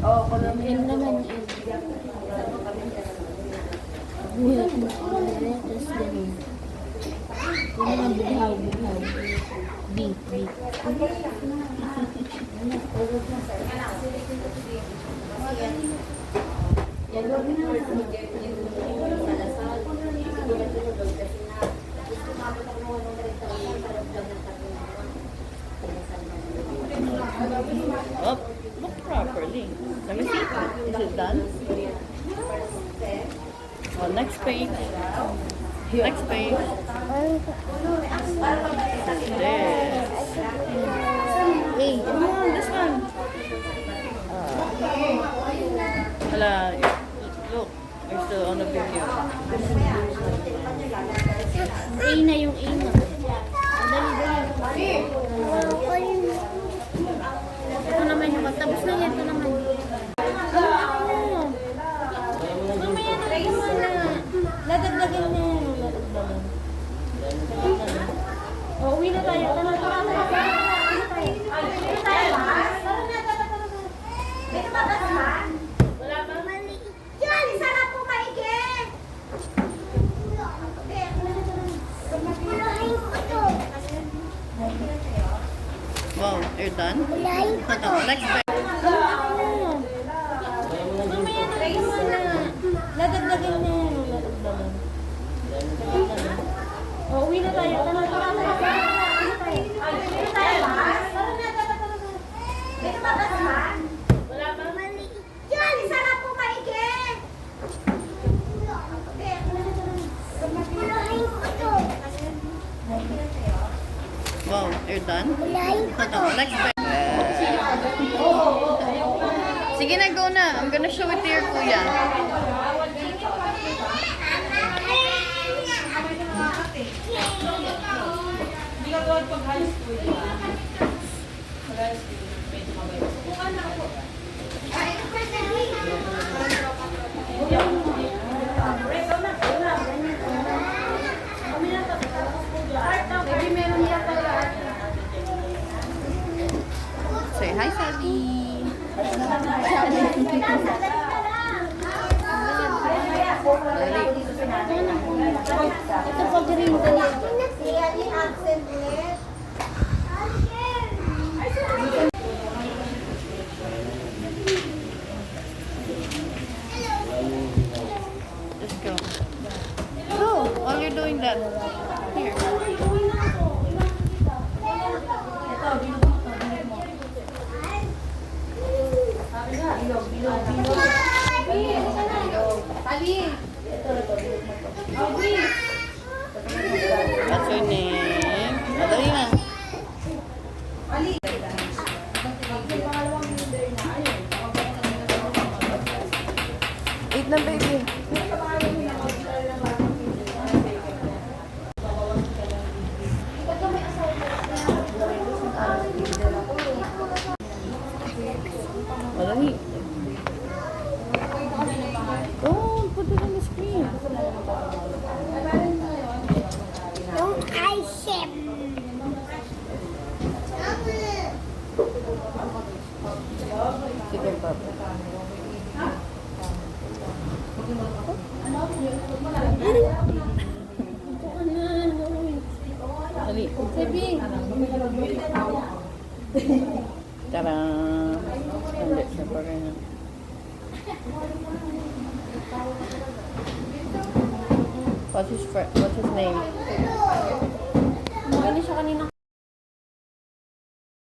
L naman, L. Buhat mo L, tapos ganun. Yun naman, bughaw. B. Oh, look properly. Let me see. Is it done? Oh, next page. Next page. This. A. Come on, this one. Hala, look. You're still on the video. A na yung A na. Dali. Ito naman yung magtabos na yan. Ito naman. Mamaya na. Ladagdagan na. Uwi na tayo. Wow, you're done? Next page. Ladagdagan na. Uwi na tayo. Wow, you're done? Next page. Sige na, go na. I'm gonna show it to your kuya. Say hi, Sally. Ito pa green dali. Just go. Go, while you're doing that. Here. What's your name? Madali na. Eat na, baby. Madali. Oh, put it on the screen. Yung ice. Sige, Papa. Dali. Sabi. Tara. Hindi, siya pa rin. What's his name?